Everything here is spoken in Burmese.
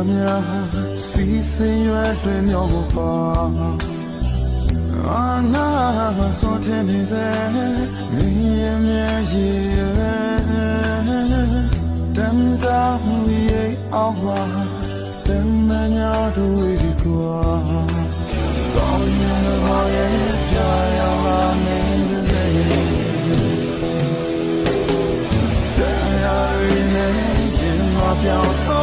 များစီစဉ်ရွယ်တွေမျိုးကိုပါအာနာမဆိုတဲ့နေစေမြင်မြဲရည်တန်တာမူရဲ့အောက်မှာတန်မညာတို့ဒီကွာကောင်းရင်ဘာရဲ့ပြရမှာမင်းတွေတရားရည်နဲ့ရင်မပြောင်း